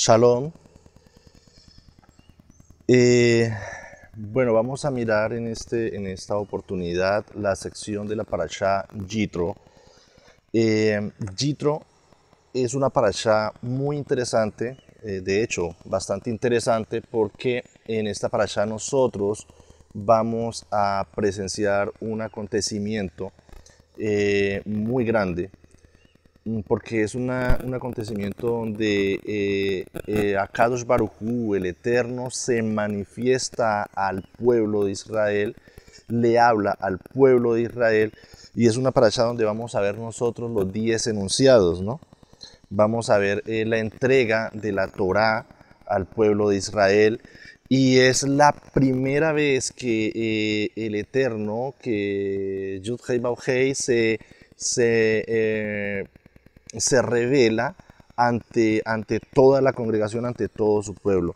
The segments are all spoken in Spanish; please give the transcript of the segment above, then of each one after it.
Shalom. Eh, bueno, vamos a mirar en esta oportunidad la sección de la parashá Yitro. Yitro es una parashá muy interesante, de hecho, bastante interesante, porque en esta parashá nosotros vamos a presenciar un acontecimiento muy grande, porque es un acontecimiento donde Akadosh Baruj Hu, el Eterno, se manifiesta al pueblo de Israel, le habla al pueblo de Israel, y es una parashá donde vamos a ver nosotros los 10 enunciados, ¿no? Vamos a ver la entrega de la Torá al pueblo de Israel, y es la primera vez que el Eterno, que Yud Hei Vav Hei, se revela ante toda la congregación, ante todo su pueblo.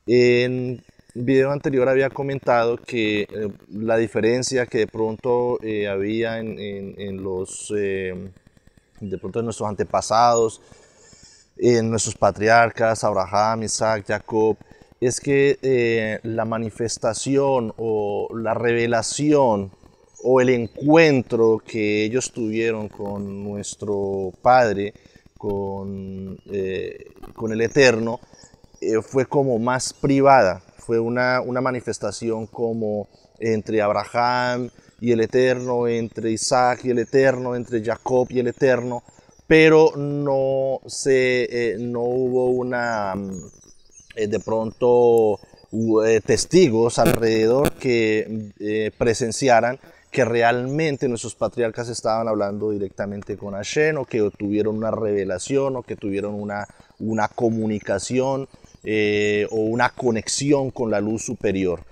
En el video anterior había comentado que la diferencia que de pronto había en los de pronto en nuestros antepasados, en nuestros patriarcas, Abraham, Isaac, Jacob, es que la manifestación o la revelación o el encuentro que ellos tuvieron con nuestro Padre, con el Eterno, fue como más privada, fue una manifestación como entre Abraham y el Eterno, entre Isaac y el Eterno, entre Jacob y el Eterno, pero no hubo de pronto testigos alrededor que presenciaran que realmente nuestros patriarcas estaban hablando directamente con Hashem, o que tuvieron una revelación, o que tuvieron una comunicación o una conexión con la luz superior.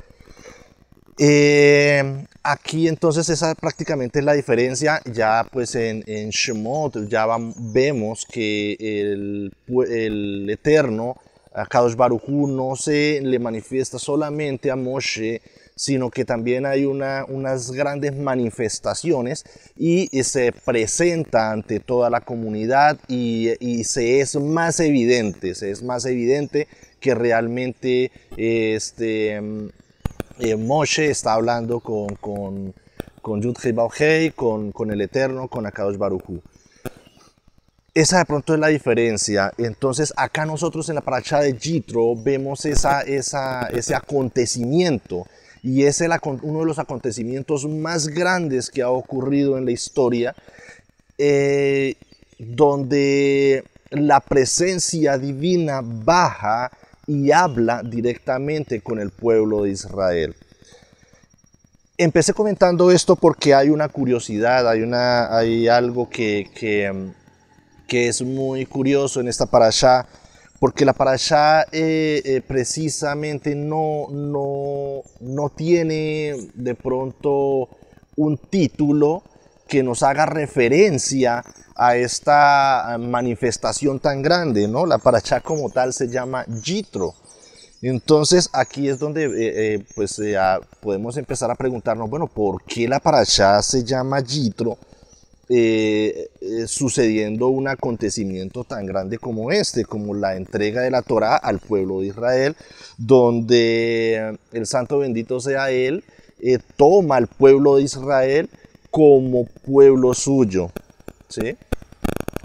Aquí entonces esa prácticamente es la diferencia. Ya pues en Shemot ya vemos que el Eterno, a Kadosh Baruj Hu, no se le manifiesta solamente a Moshe, sino que también hay unas grandes manifestaciones y se presenta ante toda la comunidad, y se es más evidente que realmente Moshe está hablando con Yud Hei Vav Hei, con el Eterno, con Akadosh Baruj Hu. Esa de pronto es la diferencia. Entonces acá nosotros en la parashá de Yitro vemos ese acontecimiento, y es uno de los acontecimientos más grandes que ha ocurrido en la historia, donde la presencia divina baja y habla directamente con el pueblo de Israel. Empecé comentando esto porque hay una curiosidad, hay algo que es muy curioso en esta parashá, porque la parashá precisamente no tiene de pronto un título que nos haga referencia a esta manifestación tan grande, ¿no? La parashá como tal se llama Yitro. Entonces aquí es donde podemos empezar a preguntarnos, bueno, ¿por qué la parashá se llama Yitro? Sucediendo un acontecimiento tan grande como como la entrega de la Torá al pueblo de Israel, donde el santo bendito sea él, toma al pueblo de Israel como pueblo suyo, ¿sí?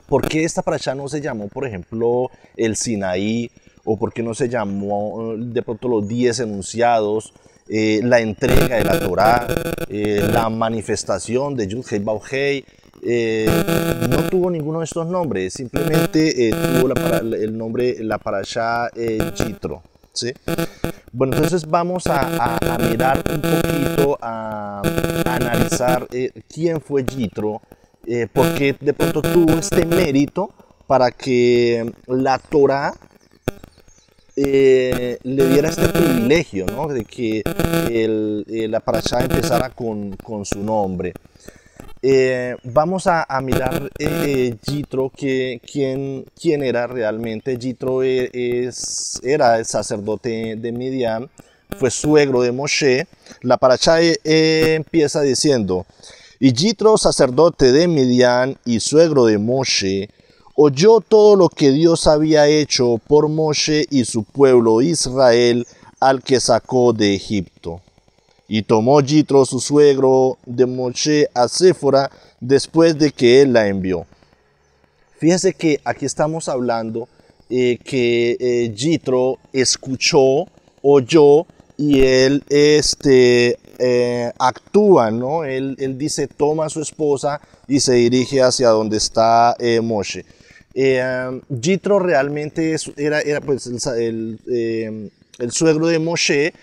¿Por qué esta parashá no se llamó, por ejemplo, el Sinaí? ¿O por qué no se llamó de pronto los 10 enunciados, la entrega de la Torá, la manifestación de Yud Hei Vav Hei? No tuvo ninguno de estos nombres, simplemente tuvo el nombre, la parashá Yitro, ¿sí? Bueno, entonces vamos a mirar un poquito, a analizar quién fue Yitro, porque de pronto tuvo este mérito para que la Torá le diera este privilegio, ¿no? De que la parashá empezara con su nombre. Vamos a mirar Yitro, quién era realmente. Yitro era el sacerdote de Midian, fue suegro de Moshe. La parashá empieza diciendo: y Yitro, sacerdote de Midian y suegro de Moshe, oyó todo lo que Dios había hecho por Moshe y su pueblo Israel al que sacó de Egipto. Y tomó Yitro, su suegro, de Moshe a Séfora después de que él la envió. Fíjese que aquí estamos hablando que Yitro escuchó, oyó y él actúa, ¿no? Él dice, toma a su esposa y se dirige hacia donde está Moshe. Yitro realmente era pues, el suegro de Moshe,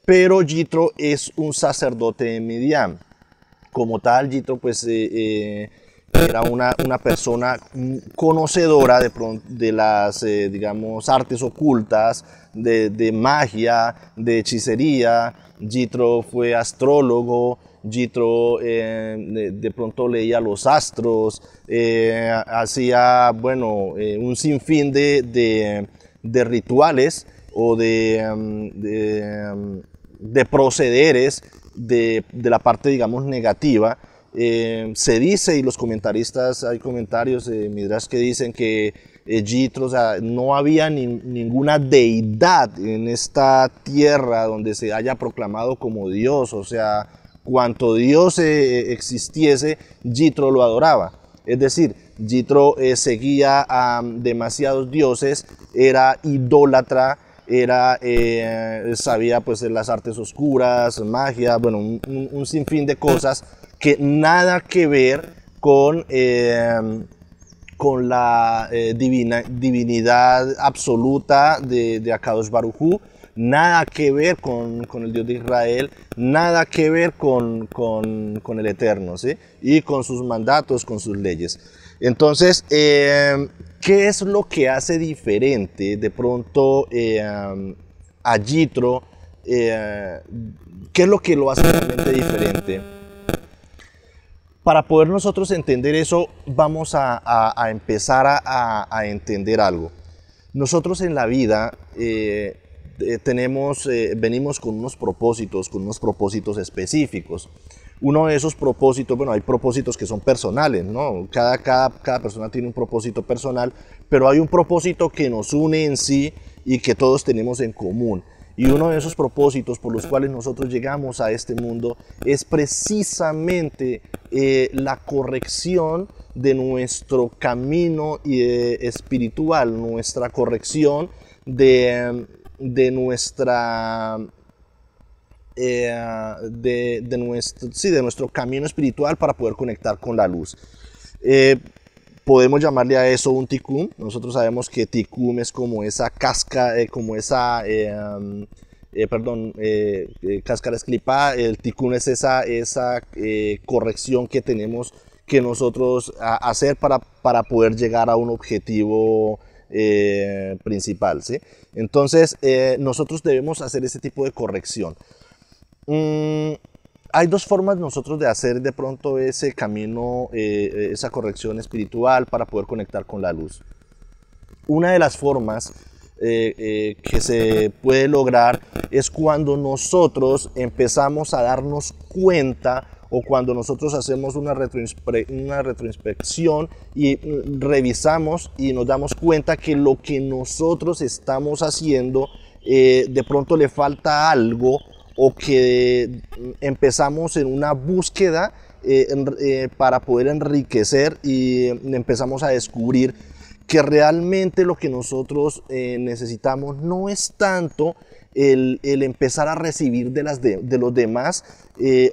pero Yitro es un sacerdote de Midian. Como tal, Yitro pues era una persona conocedora de las, digamos, artes ocultas, de magia, de hechicería. Yitro fue astrólogo, Yitro de pronto leía los astros, hacía, bueno, un sinfín de rituales o de procederes de la parte, digamos, negativa. Se dice, y los comentaristas, hay comentarios de Midrash que dicen que Yitro, o sea, no había ninguna deidad en esta tierra donde se haya proclamado como Dios, o sea, cuanto Dios existiese, Yitro lo adoraba. Es decir, Yitro seguía a demasiados dioses, era idólatra, sabía pues las artes oscuras, magia, bueno, un sinfín de cosas que nada que ver con la divinidad absoluta de Akadosh Baruj Hu, nada que ver con el Dios de Israel, nada que ver con el Eterno, ¿sí? Y con sus mandatos, con sus leyes. Entonces, ¿qué es lo que hace diferente de pronto a Yitro? ¿Qué es lo que lo hace realmente diferente? Para poder nosotros entender eso, vamos a empezar a entender algo. Nosotros en la vida venimos con unos propósitos específicos. Uno de esos propósitos, bueno, hay propósitos que son personales, ¿no? Cada persona tiene un propósito personal, pero hay un propósito que nos une en sí y que todos tenemos en común. Y uno de esos propósitos por los cuales nosotros llegamos a este mundo es precisamente la corrección de nuestro camino espiritual, nuestra corrección de nuestro camino espiritual para poder conectar con la luz. Podemos llamarle a eso un tikkun. Nosotros sabemos que tikkun es como esa cáscara, cáscara esclipada. El tikkun es esa corrección que tenemos que nosotros hacer para poder llegar a un objetivo principal, ¿sí? Entonces, nosotros debemos hacer ese tipo de corrección. Hay dos formas nosotros de hacer de pronto ese camino, esa corrección espiritual para poder conectar con la luz. Una de las formas que se puede lograr es cuando nosotros empezamos a darnos cuenta o cuando nosotros hacemos una retroinspección y revisamos y nos damos cuenta que lo que nosotros estamos haciendo de pronto le falta algo, o que empezamos en una búsqueda para poder enriquecer y empezamos a descubrir que realmente lo que nosotros necesitamos no es tanto el empezar a recibir de los demás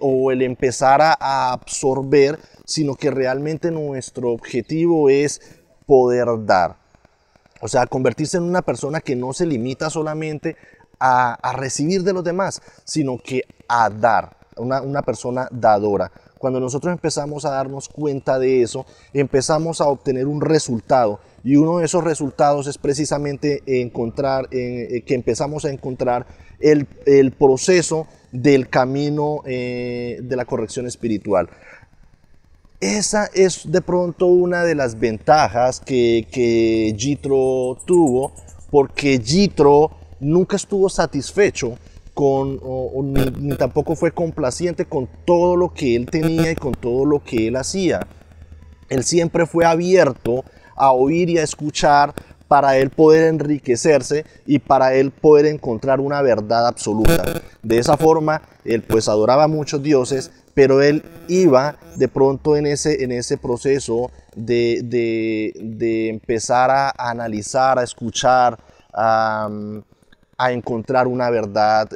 o el empezar a absorber, sino que realmente nuestro objetivo es poder dar. O sea, convertirse en una persona que no se limita solamente a recibir de los demás, sino que a dar, una persona dadora. Cuando nosotros empezamos a darnos cuenta de eso, empezamos a obtener un resultado, y uno de esos resultados es precisamente que empezamos a encontrar el proceso del camino de la corrección espiritual. Esa es de pronto una de las ventajas que Yitro tuvo, porque Yitro nunca estuvo satisfecho ni tampoco fue complaciente con todo lo que él tenía y con todo lo que él hacía. Él siempre fue abierto a oír y a escuchar para él poder enriquecerse y para él poder encontrar una verdad absoluta. De esa forma, él pues adoraba a muchos dioses, pero él iba de pronto en ese proceso de empezar a analizar, a escuchar, a encontrar una verdad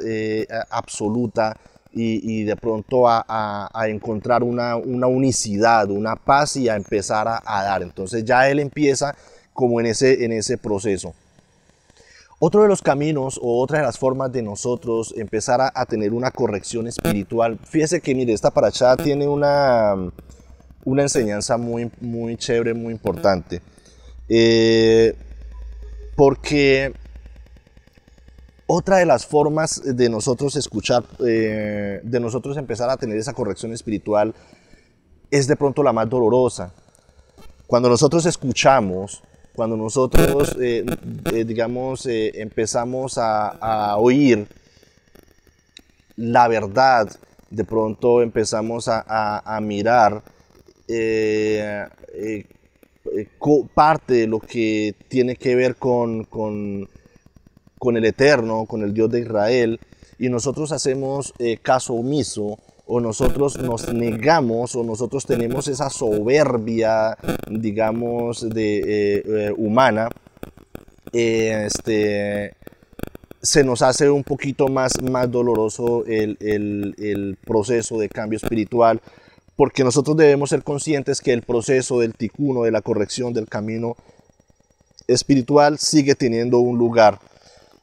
absoluta y de pronto a encontrar una unicidad, una paz y a empezar a dar. Entonces ya él empieza como en ese proceso. Otro de los caminos o otra de las formas de nosotros empezar a tener una corrección espiritual, fíjese que mire, esta paracha tiene una enseñanza muy, muy chévere, muy importante. Porque otra de las formas de nosotros escuchar, de nosotros empezar a tener esa corrección espiritual es de pronto la más dolorosa. Cuando nosotros escuchamos, cuando nosotros, digamos, empezamos a oír la verdad, de pronto empezamos a mirar parte de lo que tiene que ver con el Eterno, con el Dios de Israel, y nosotros hacemos caso omiso, o nosotros nos negamos, o nosotros tenemos esa soberbia, digamos, humana, se nos hace un poquito más doloroso el proceso de cambio espiritual, porque nosotros debemos ser conscientes que el proceso del tikkun, de la corrección del camino espiritual, sigue teniendo un lugar.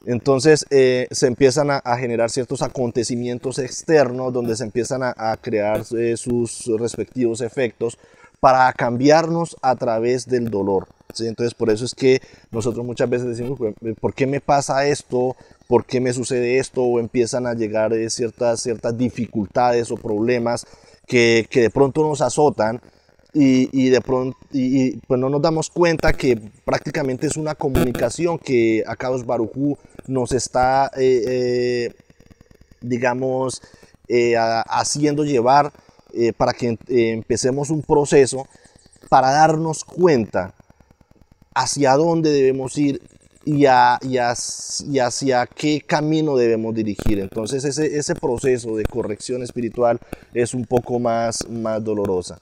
Entonces se empiezan a generar ciertos acontecimientos externos donde se empiezan a crear sus respectivos efectos para cambiarnos a través del dolor, ¿sí? Entonces por eso es que nosotros muchas veces decimos, ¿por qué me pasa esto? ¿Por qué me sucede esto? O empiezan a llegar ciertas dificultades o problemas que de pronto nos azotan. Y de pronto pues no nos damos cuenta que prácticamente es una comunicación que Akadosh Baruj Hu nos está, digamos, haciendo llevar para que empecemos un proceso para darnos cuenta hacia dónde debemos ir y hacia qué camino debemos dirigir. Entonces ese proceso de corrección espiritual es un poco más dolorosa.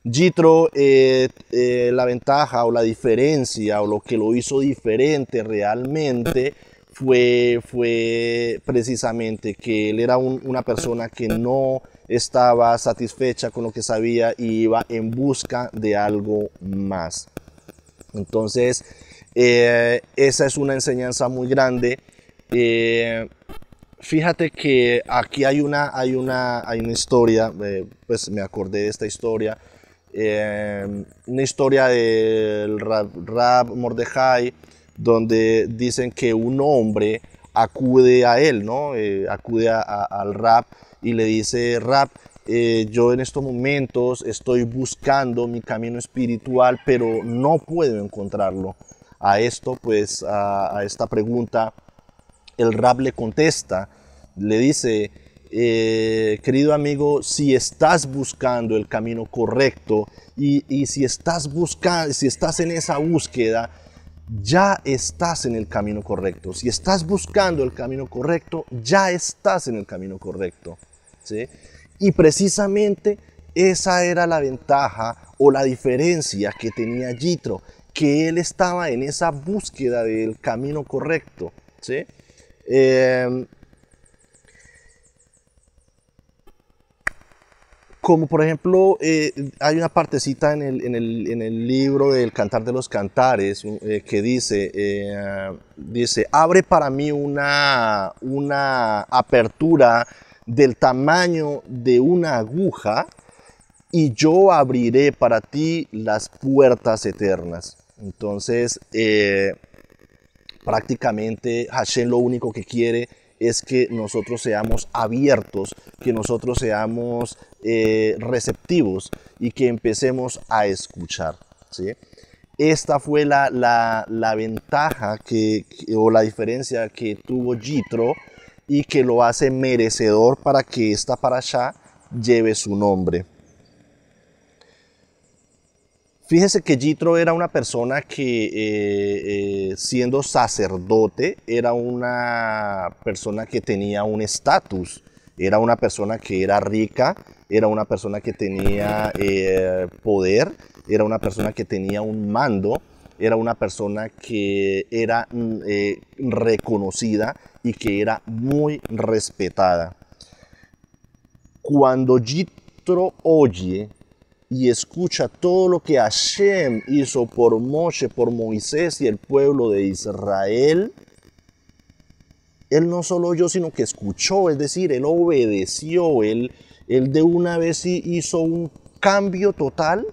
Yitro, la ventaja o la diferencia o lo que lo hizo diferente realmente fue precisamente que él era una persona que no estaba satisfecha con lo que sabía y iba en busca de algo más. Entonces, esa es una enseñanza muy grande. Fíjate que aquí hay una historia, pues me acordé de esta historia. Una historia del Rab Mordejai, donde dicen que un hombre acude a él, ¿no? Acude al Rab y le dice, Rab, yo en estos momentos estoy buscando mi camino espiritual, pero no puedo encontrarlo. A esto, pues, a esta pregunta, el Rab le contesta, le dice, querido amigo, si estás buscando el camino correcto y si estás en esa búsqueda, ya estás en el camino correcto. Si estás buscando el camino correcto, ya estás en el camino correcto, ¿sí? Y precisamente esa era la ventaja o la diferencia que tenía Yitro, que él estaba en esa búsqueda del camino correcto, ¿sí? Como por ejemplo, hay una partecita en el libro del Cantar de los Cantares que dice, abre para mí una apertura del tamaño de una aguja y yo abriré para ti las puertas eternas. Entonces, prácticamente Hashem lo único que quiere es que nosotros seamos abiertos, que nosotros seamos receptivos y que empecemos a escuchar, ¿sí? Esta fue la ventaja o la diferencia que tuvo Yitro y que lo hace merecedor para que esta parashá lleve su nombre. Fíjese que Yitro era una persona que siendo sacerdote era una persona que tenía un estatus, era una persona que era rica, era una persona que tenía poder, era una persona que tenía un mando, era una persona que era reconocida y que era muy respetada. Cuando Yitro oye y escucha todo lo que Hashem hizo por Moshe, por Moisés y el pueblo de Israel, él no solo oyó, sino que escuchó, es decir, él obedeció, él de una vez hizo un cambio total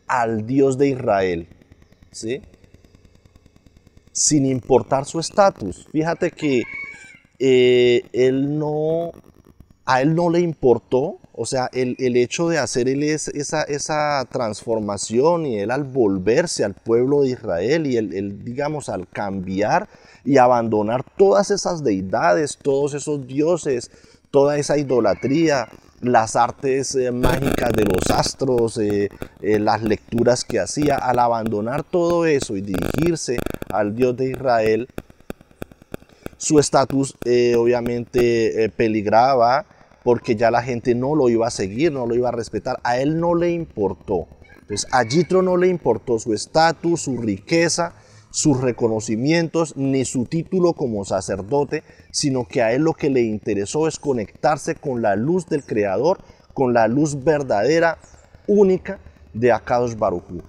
al Dios de Israel, ¿sí? Sin importar su estatus. Fíjate que a él no le importó, o sea, el hecho de hacer esa transformación y él al volverse al pueblo de Israel y él, digamos, al cambiar y abandonar todas esas deidades, todos esos dioses, toda esa idolatría, las artes mágicas de los astros, las lecturas que hacía, al abandonar todo eso y dirigirse al Dios de Israel, su estatus obviamente peligraba, porque ya la gente no lo iba a seguir, no lo iba a respetar. A él no le importó. Entonces, a Yitro no le importó su estatus, su riqueza, sus reconocimientos, ni su título como sacerdote, sino que a él lo que le interesó es conectarse con la luz del Creador, con la luz verdadera, única de Akadosh Baruj Hu.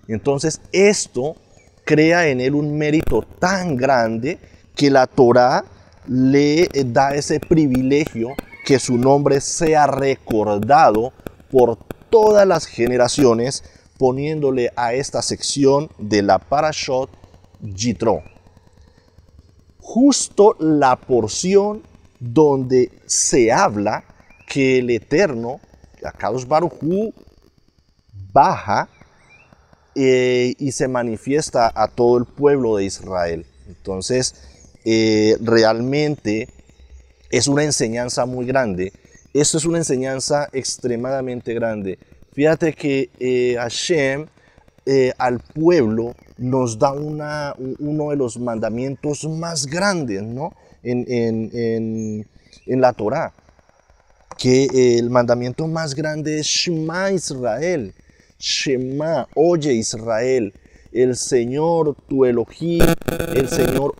Entonces, esto crea en él un mérito tan grande que la Torá le da ese privilegio que su nombre sea recordado por todas las generaciones, poniéndole a esta sección de la Parashot Yitro justo la porción donde se habla que el Eterno, Akadosh Baruj Hu, baja y se manifiesta a todo el pueblo de Israel. Entonces, realmente es una enseñanza muy grande. Esto es una enseñanza extremadamente grande. Fíjate que Hashem al pueblo nos da uno de los mandamientos más grandes, ¿no? en la Torá. Que el mandamiento más grande es Shema Israel. Shema, oye Israel, el Señor tu Elohim, el Señor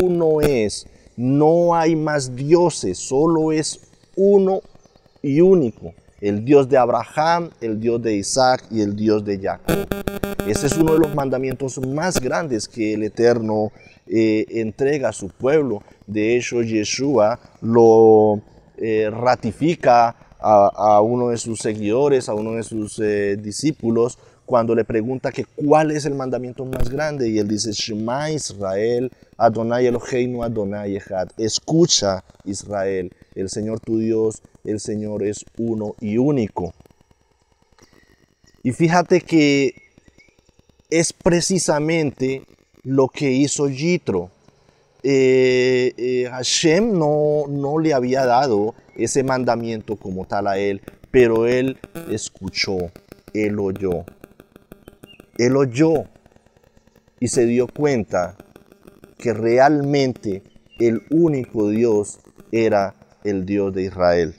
uno es. No hay más dioses, solo es uno y único. El Dios de Abraham, el Dios de Isaac y el Dios de Jacob. Ese es uno de los mandamientos más grandes que el Eterno entrega a su pueblo. De hecho, Yeshua lo ratifica a uno de sus seguidores, a uno de sus discípulos, cuando le pregunta que cuál es el mandamiento más grande, y él dice: Shema Israel, Adonai Eloheinu, Adonai Echad. Escucha, Israel, el Señor tu Dios, el Señor es uno y único. Y fíjate que es precisamente lo que hizo Yitro. Hashem no le había dado ese mandamiento como tal a él, pero él escuchó, él oyó y se dio cuenta que realmente el único Dios era el Dios de Israel.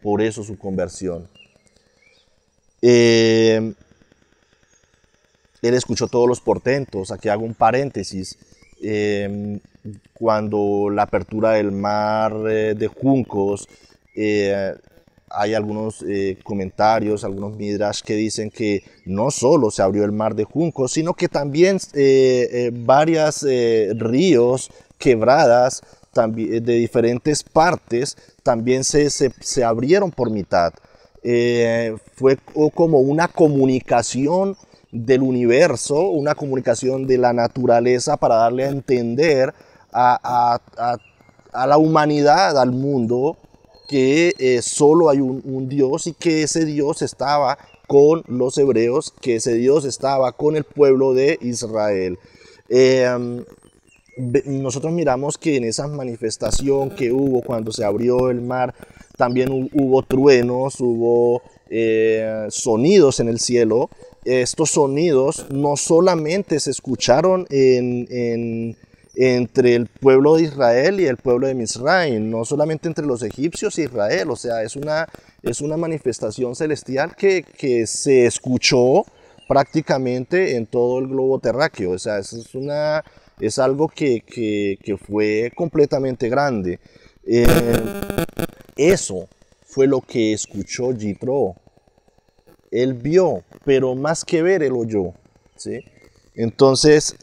Por eso su conversión. Él escuchó todos los portentos. Aquí hago un paréntesis. Cuando la apertura del mar de juncos, hay algunos comentarios, algunos midrash que dicen que no solo se abrió el mar de juncos, sino que también varios ríos, quebradas también, de diferentes partes, también se abrieron por mitad. Fue como una comunicación del universo, una comunicación de la naturaleza, para darle a entender a la humanidad, al mundo, que solo hay un Dios, y que ese Dios estaba con los hebreos, que ese Dios estaba con el pueblo de Israel. Nosotros miramos que en esa manifestación que hubo cuando se abrió el mar, también hubo truenos, hubo sonidos en el cielo. Estos sonidos no solamente se escucharon entre el pueblo de Israel y el pueblo de Misraim, no solamente entre los egipcios e Israel, o sea, es una manifestación celestial que se escuchó prácticamente en todo el globo terráqueo, o sea, es algo que fue completamente grande. Eso fue lo que escuchó Jitro. Él vio, pero más que ver, él oyó, ¿sí? Entonces,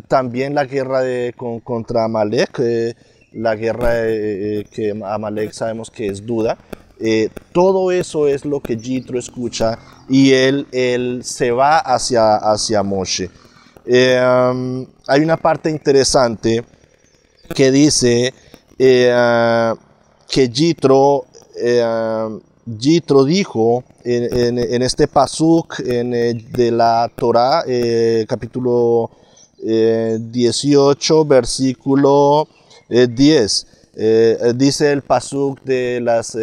también la guerra contra Amalek, la guerra que Amalek sabemos que es Duda, todo eso es lo que Jitro escucha y él se va hacia Moshe. Hay una parte interesante que dice que Jitro dijo en este pasuk de la Torá, capítulo 18, versículo 10. Dice el pasuk de las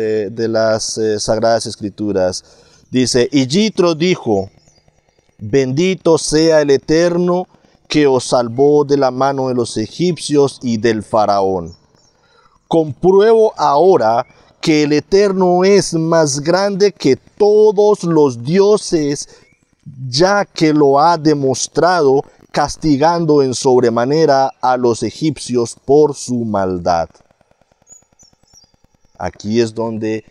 Sagradas Escrituras. Dice, y Jitro dijo, bendito sea el Eterno que os salvó de la mano de los egipcios y del faraón. Compruebo ahora que el Eterno es más grande que todos los dioses, ya que lo ha demostrado castigando en sobremanera a los egipcios por su maldad. Aquí es donde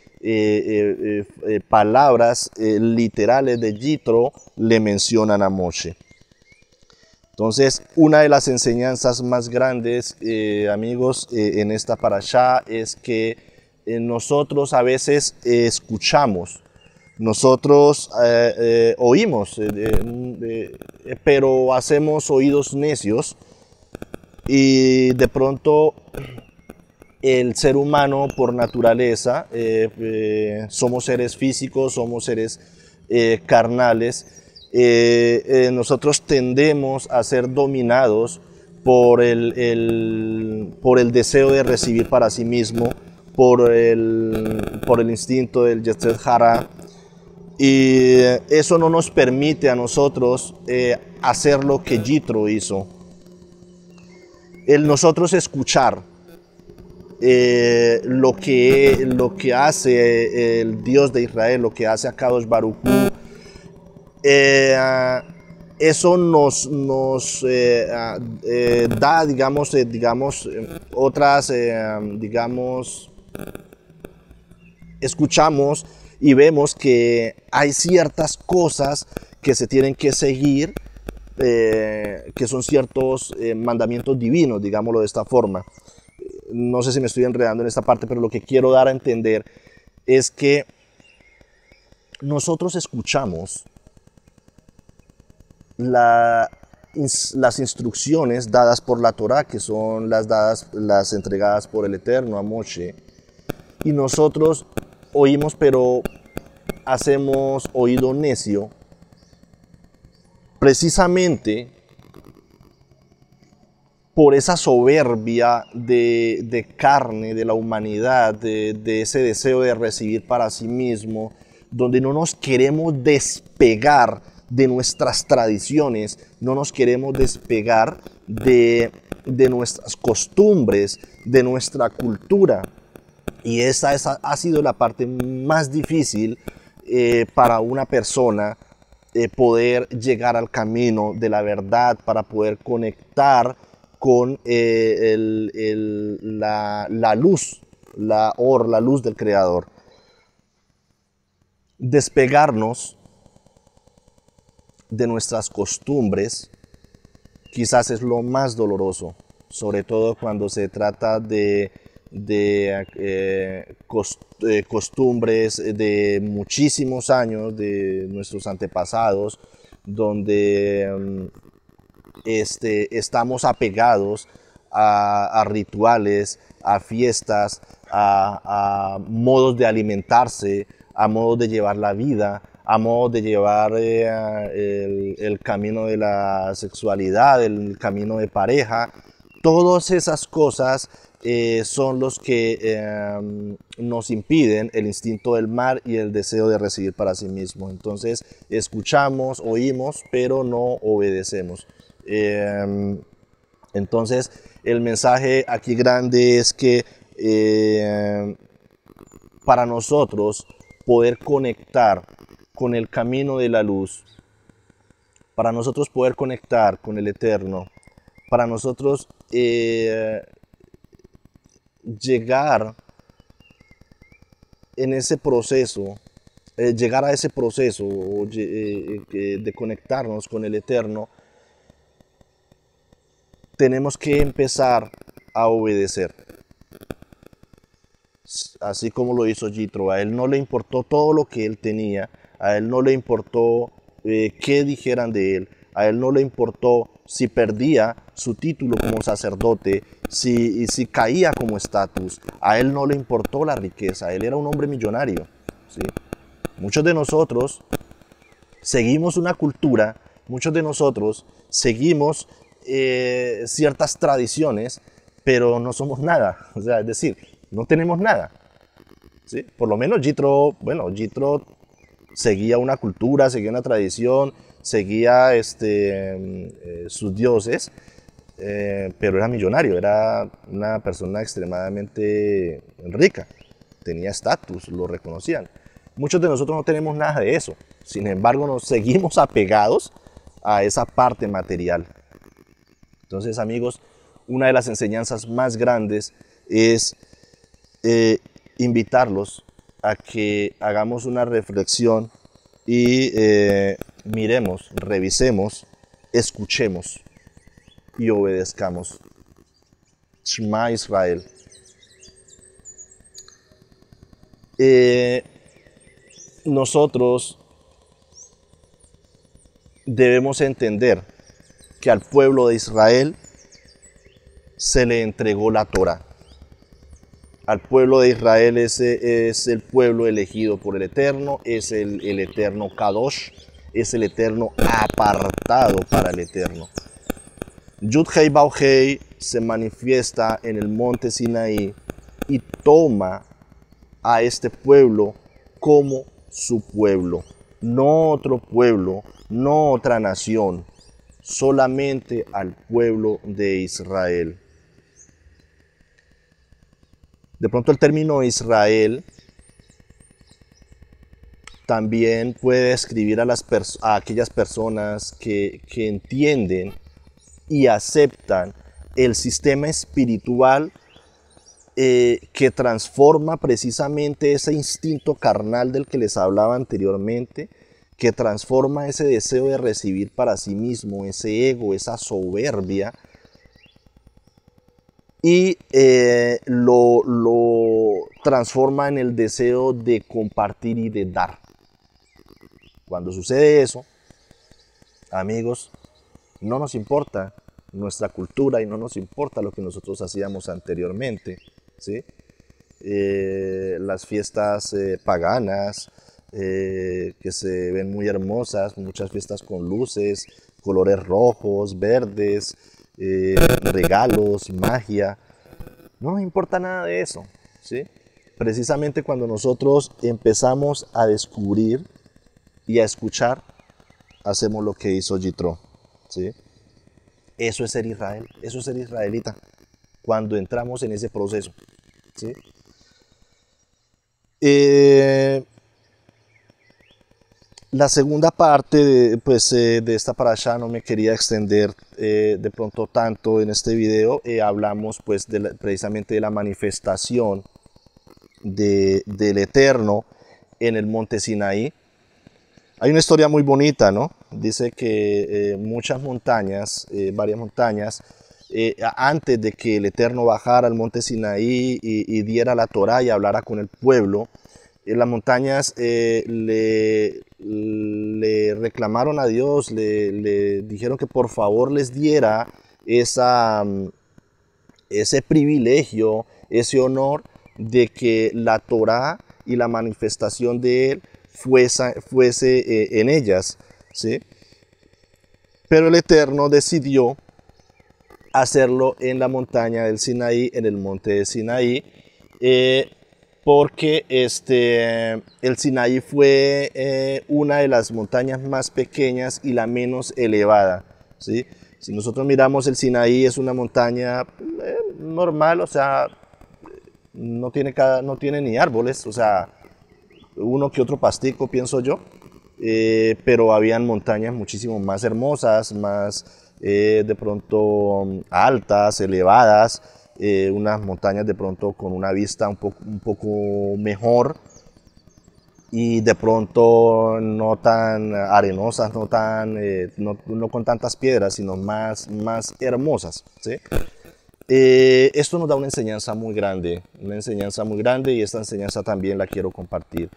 palabras literales de Jitro le mencionan a Moshe. Entonces, una de las enseñanzas más grandes, amigos, en esta parashá es que nosotros a veces escuchamos, nosotros oímos, pero hacemos oídos necios y de pronto el ser humano por naturaleza, somos seres físicos, somos seres carnales, nosotros tendemos a ser dominados por el deseo de recibir para sí mismo, por el instinto del Yetzer Hara, y eso no nos permite a nosotros hacer lo que Jitro hizo. El nosotros escuchar lo que hace el Dios de Israel, lo que hace Akadosh Baruj Hu, eso nos da, digamos, otras, escuchamos y vemos que hay ciertas cosas que se tienen que seguir, que son ciertos mandamientos divinos, digámoslo de esta forma. No sé si me estoy enredando en esta parte, pero lo que quiero dar a entender es que nosotros escuchamos las instrucciones dadas por la Torá, que son las entregadas por el Eterno a Moshe, y nosotros oímos, pero hacemos oído necio, precisamente por esa soberbia de carne, de la humanidad, de ese deseo de recibir para sí mismo, donde no nos queremos despegar de nuestras tradiciones, no nos queremos despegar de nuestras costumbres, de nuestra cultura. Y esa ha sido la parte más difícil para una persona, poder llegar al camino de la verdad, para poder conectar con la luz, la luz del Creador. Despegarnos de nuestras costumbres quizás es lo más doloroso, sobre todo cuando se trata de costumbres de muchísimos años de nuestros antepasados, donde estamos apegados a rituales, a fiestas, a modos de alimentarse, a modos de llevar la vida, a modos de llevar el camino de la sexualidad, el camino de pareja, todas esas cosas son los que nos impiden el instinto del mar y el deseo de recibir para sí mismo. Entonces escuchamos, oímos, pero no obedecemos. Entonces el mensaje aquí grande es que para nosotros poder conectar con el camino de la luz, para nosotros poder conectar con el Eterno, para nosotros llegar en ese proceso, llegar a ese proceso de conectarnos con el Eterno, tenemos que empezar a obedecer. Así como lo hizo Jethro, a él no le importó todo lo que él tenía, a él no le importó qué dijeran de él, a él no le importó si perdía su título como sacerdote, si caía como estatus, a él no le importó la riqueza, él era un hombre millonario, ¿sí? Muchos de nosotros seguimos una cultura, muchos de nosotros seguimos ciertas tradiciones, pero no somos nada, o sea, es decir, no tenemos nada, ¿sí? Por lo menos Jethro seguía una cultura, seguía una tradición, seguía sus dioses, pero era millonario, era una persona extremadamente rica, tenía estatus, lo reconocían. Muchos de nosotros no tenemos nada de eso, sin embargo nos seguimos apegados a esa parte material. Entonces, amigos, una de las enseñanzas más grandes es invitarlos a que hagamos una reflexión y miremos, revisemos, escuchemos y obedezcamos. Shema Israel. Nosotros debemos entender que al pueblo de Israel se le entregó la Torá. Al pueblo de Israel es el pueblo elegido por el Eterno, es el Eterno Kadosh, es el Eterno apartado para el Eterno. Yud-Hei Bau-Hei se manifiesta en el monte Sinaí y toma a este pueblo como su pueblo, no otro pueblo, no otra nación, solamente al pueblo de Israel. De pronto el término Israel también puede describir a aquellas personas que entienden y aceptan el sistema espiritual que transforma precisamente ese instinto carnal del que les hablaba anteriormente, que transforma ese deseo de recibir para sí mismo, ese ego, esa soberbia, y lo transforma en el deseo de compartir y de dar. Cuando sucede eso, amigos, no nos importa nuestra cultura y no nos importa lo que nosotros hacíamos anteriormente, ¿sí? Las fiestas paganas, que se ven muy hermosas, muchas fiestas con luces, colores rojos, verdes, regalos, magia, no nos importa nada de eso, ¿sí? Precisamente cuando nosotros empezamos a descubrir y a escuchar, hacemos lo que hizo Jethro, ¿sí? Eso es ser Israel, eso es ser israelita, cuando entramos en ese proceso, ¿sí? La segunda parte de esta parasha no me quería extender de pronto tanto en este video. Hablamos pues precisamente de la manifestación del Eterno en el monte Sinaí. Hay una historia muy bonita, ¿no? Dice que muchas montañas, varias montañas, antes de que el Eterno bajara al monte Sinaí y diera la Torá y hablara con el pueblo, las montañas le reclamaron a Dios, le dijeron que por favor les diera ese privilegio, ese honor de que la Torá y la manifestación de Él fuese en ellas, ¿sí? Pero el Eterno decidió hacerlo en la montaña del Sinaí, en el monte de Sinaí, porque el Sinaí fue una de las montañas más pequeñas y la menos elevada, ¿sí? Si nosotros miramos el Sinaí, es una montaña normal, o sea, no tiene ni árboles, o sea, uno que otro pastico, pienso yo, pero habían montañas muchísimo más hermosas, más de pronto altas, elevadas, unas montañas de pronto con una vista un poco mejor y de pronto no tan arenosas, no con tantas piedras, sino más hermosas, ¿sí? Esto nos da una enseñanza muy grande y esta enseñanza también la quiero compartir.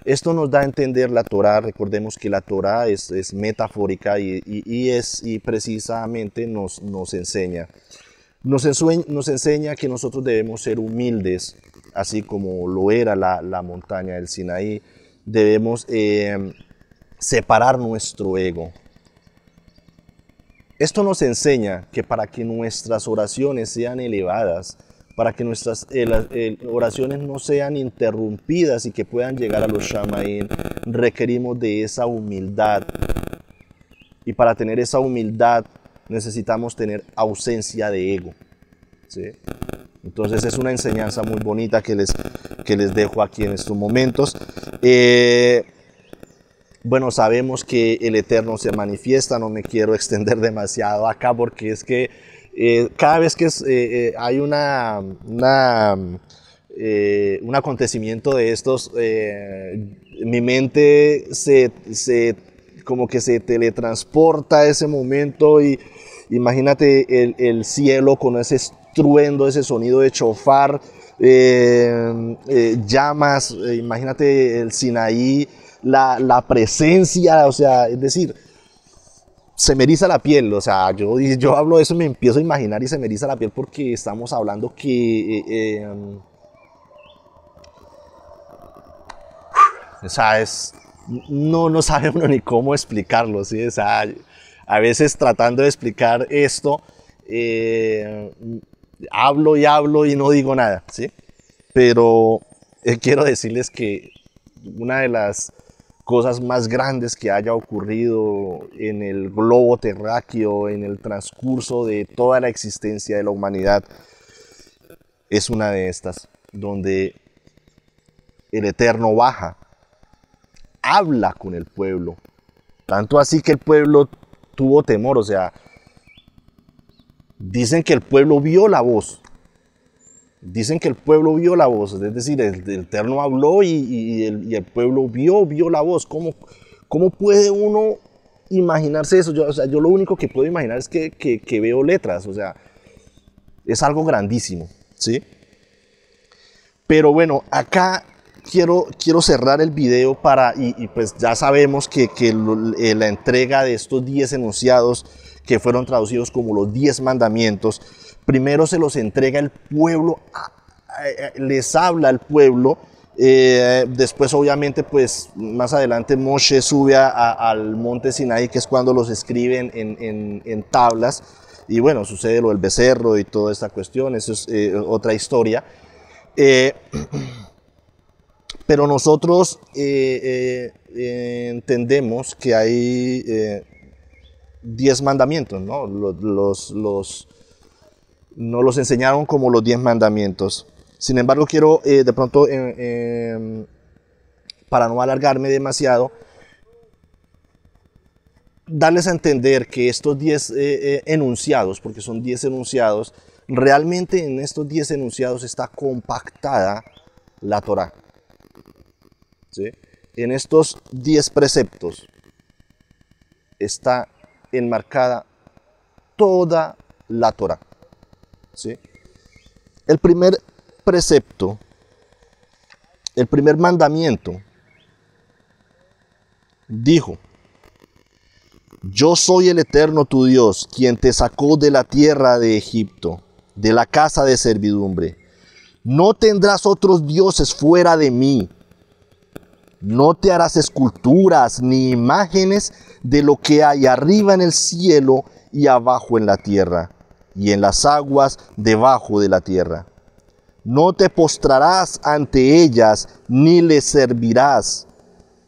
Esto nos da a entender la Torá. Recordemos que la Torá es metafórica y precisamente nos enseña. Nos enseña que nosotros debemos ser humildes, así como lo era la montaña del Sinaí. Debemos separar nuestro ego. Esto nos enseña que para que nuestras oraciones sean elevadas, para que nuestras oraciones no sean interrumpidas y que puedan llegar a los Shamaim, requerimos de esa humildad. Y para tener esa humildad necesitamos tener ausencia de ego, ¿sí? Entonces es una enseñanza muy bonita que les dejo aquí en estos momentos. Bueno, sabemos que el Eterno se manifiesta, no me quiero extender demasiado acá porque es que cada vez que hay un acontecimiento de estos, mi mente como que se teletransporta a ese momento y imagínate el cielo con ese estruendo, ese sonido de chofar, llamas, imagínate el Sinaí, la presencia, o sea, es decir, se me eriza la piel, o sea, yo hablo de eso y me empiezo a imaginar y se me eriza la piel porque estamos hablando que, o sea, no sabe uno ni cómo explicarlo, ¿sí? O sea, a veces tratando de explicar esto, hablo y no digo nada, ¿sí? Pero quiero decirles que una de las cosas más grandes que haya ocurrido en el globo terráqueo, en el transcurso de toda la existencia de la humanidad, es una de estas, donde el Eterno baja, habla con el pueblo, tanto así que el pueblo tuvo temor, o sea, dicen que el pueblo vio la voz. Dicen que el pueblo vio la voz, es decir, el Eterno habló y el pueblo vio la voz. ¿Cómo puede uno imaginarse eso? O sea, yo lo único que puedo imaginar es que veo letras, o sea, es algo grandísimo, ¿sí? Pero bueno, acá quiero cerrar el video y pues ya sabemos que la entrega de estos 10 enunciados que fueron traducidos como los 10 mandamientos, primero se los entrega el pueblo, les habla al pueblo, después obviamente pues más adelante Moshe sube al monte Sinaí, que es cuando los escriben en tablas, y bueno, sucede lo del becerro y toda esta cuestión, eso es otra historia. Pero nosotros entendemos que hay 10 mandamientos, ¿no? Nos los enseñaron como los 10 mandamientos. Sin embargo, quiero de pronto, para no alargarme demasiado, darles a entender que estos 10 enunciados, porque son 10 enunciados, realmente en estos 10 enunciados está compactada la Torá, ¿sí? En estos 10 preceptos está enmarcada toda la Torá, ¿sí? El primer precepto, el primer mandamiento, dijo: yo soy el Eterno tu Dios, quien te sacó de la tierra de Egipto, de la casa de servidumbre. No tendrás otros dioses fuera de mí. No te harás esculturas ni imágenes de lo que hay arriba en el cielo y abajo en la tierra, y en las aguas debajo de la tierra. No te postrarás ante ellas, ni les servirás,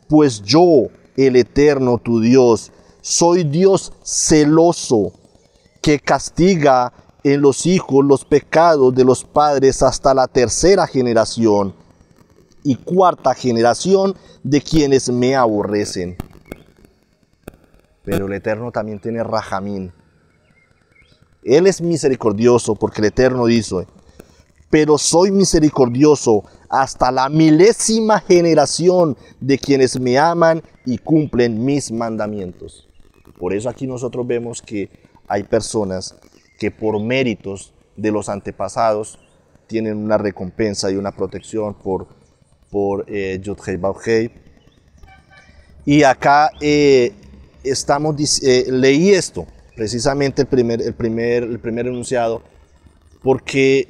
pues yo, el Eterno tu Dios, soy Dios celoso, que castiga en los hijos los pecados de los padres hasta la tercera generación y cuarta generación de quienes me aborrecen. Pero el Eterno también tiene rajamín. Él es misericordioso, porque el Eterno dice: pero soy misericordioso hasta la 1000ª generación de quienes me aman y cumplen mis mandamientos. Por eso aquí nosotros vemos que hay personas que por méritos de los antepasados tienen una recompensa y una protección por Yod-Hei Vav-Hei. Y acá leí esto, precisamente el primer enunciado, porque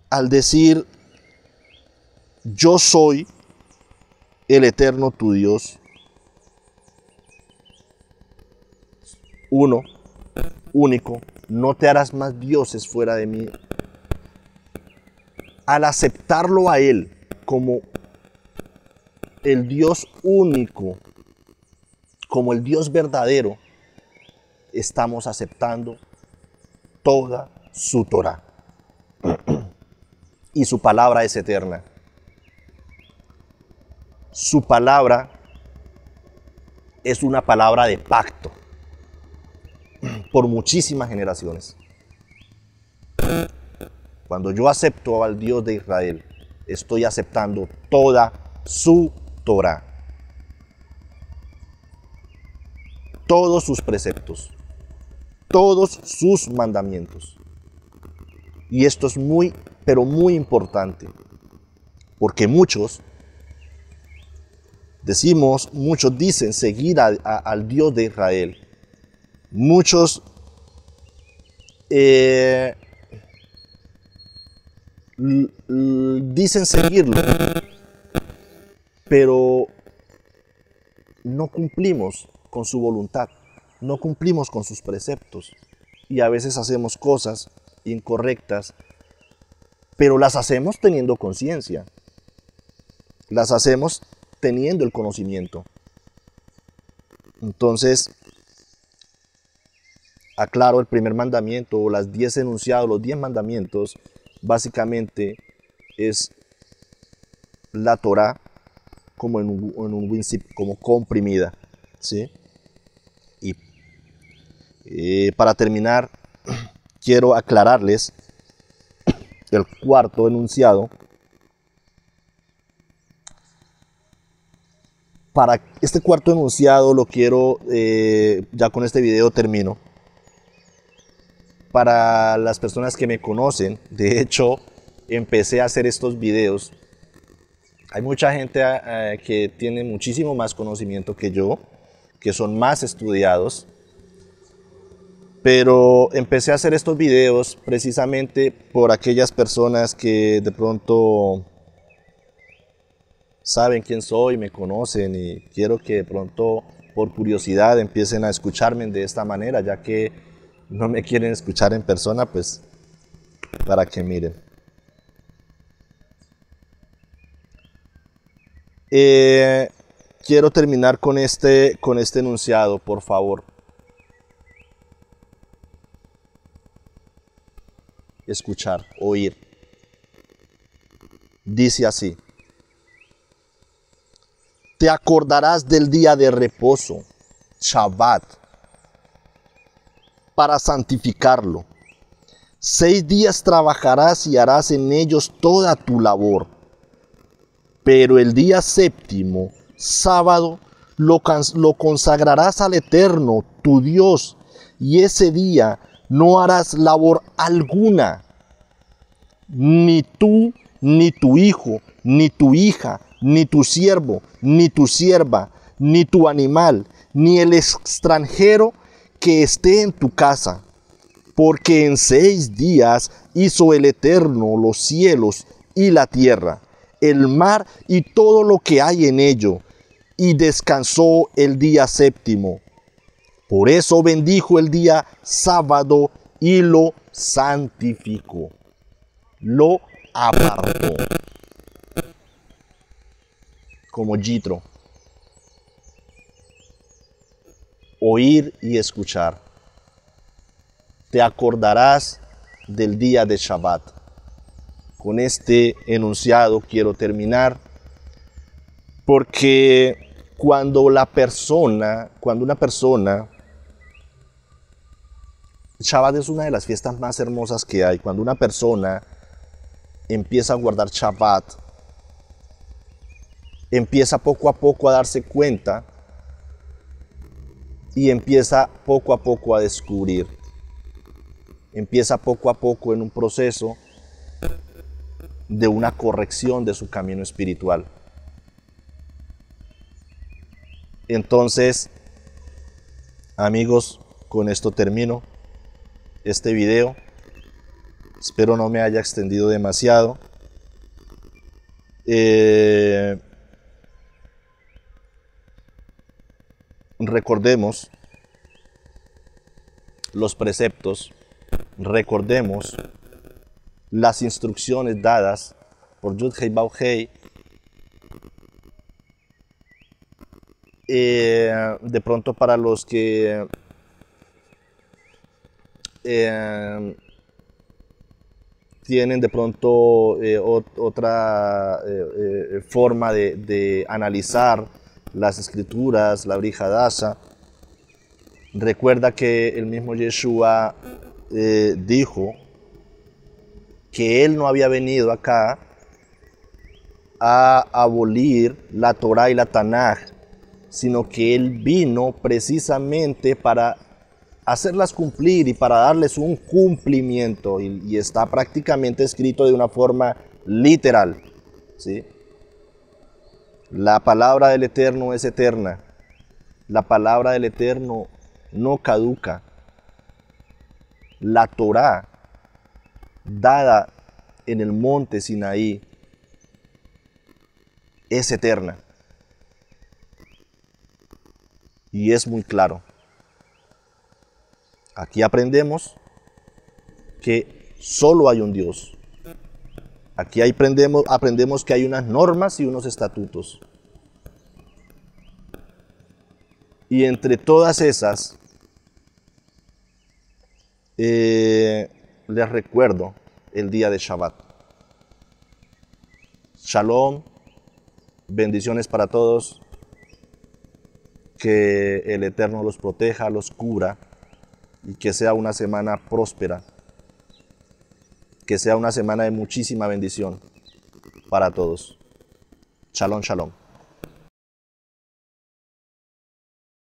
al decir yo soy el Eterno tu Dios, uno, único, no te harás más dioses fuera de mí. Al aceptarlo a Él como el Dios único, como el Dios verdadero, estamos aceptando toda su Torá. Y su palabra es eterna. Su palabra es una palabra de pacto por muchísimas generaciones. Cuando yo acepto al Dios de Israel, estoy aceptando toda su Torá, todos sus preceptos, todos sus mandamientos. Y esto es muy, pero muy importante, porque muchos dicen seguir al Dios de Israel. Muchos dicen seguirlo, pero no cumplimos con su voluntad, no cumplimos con sus preceptos, y a veces hacemos cosas incorrectas, pero las hacemos teniendo conciencia, las hacemos teniendo el conocimiento. Entonces, aclaro, el primer mandamiento, o las 10 enunciados, los 10 mandamientos, básicamente es la Torá como en un WinZip, como comprimida, ¿sí? Y para terminar, quiero aclararles el cuarto enunciado. Para este cuarto enunciado lo quiero, ya con este video termino. Para las personas que me conocen, de hecho, empecé a hacer estos videos. Hay mucha gente que tiene muchísimo más conocimiento que yo, que son más estudiados. Pero empecé a hacer estos videos precisamente por aquellas personas que de pronto saben quién soy, me conocen, y quiero que de pronto por curiosidad empiecen a escucharme de esta manera, ya que no me quieren escuchar en persona, pues para que miren. Quiero terminar con este enunciado, por favor. Escuchar, oír. Dice así: te acordarás del día de reposo, Shabbat, para santificarlo. 6 días trabajarás y harás en ellos toda tu labor. Pero el día séptimo, sábado, lo consagrarás al Eterno, tu Dios, y ese día no harás labor alguna, ni tú, ni tu hijo, ni tu hija, ni tu siervo, ni tu sierva, ni tu animal, ni el extranjero que esté en tu casa. Porque en 6 días hizo el Eterno los cielos y la tierra, el mar y todo lo que hay en ello, y descansó el día séptimo. Por eso bendijo el día sábado y lo santificó, lo apartó, como Yitro. Oír y escuchar. Te acordarás del día de Shabbat. Con este enunciado quiero terminar, porque cuando una persona, Shabbat es una de las fiestas más hermosas que hay. Cuando una persona empieza a guardar Shabbat, empieza poco a poco a darse cuenta y empieza poco a poco a descubrir. Empieza poco a poco en un proceso de una corrección de su camino espiritual. Entonces, amigos, con esto termino este video. Espero no me haya extendido demasiado. Recordemos los preceptos, recordemos las instrucciones dadas por Yud Hei Bau Hei. De pronto, para los que tienen de pronto otra forma de analizar las escrituras, la Brit Hadasha, recuerda que el mismo Yeshua dijo que él no había venido acá a abolir la Torah y la Tanaj, sino que él vino precisamente para hacerlas cumplir y para darles un cumplimiento, y está prácticamente escrito de una forma literal, ¿sí? La palabra del Eterno es eterna, la palabra del Eterno no caduca. La Torá dada en el monte Sinaí es eterna y es muy claro. Aquí aprendemos que solo hay un Dios. Aquí aprendemos que hay unas normas y unos estatutos. Y entre todas esas, les recuerdo el día de Shabbat. Shalom, bendiciones para todos. Que el Eterno los proteja, los cubra, y que sea una semana próspera, que sea una semana de muchísima bendición para todos. Shalom, shalom.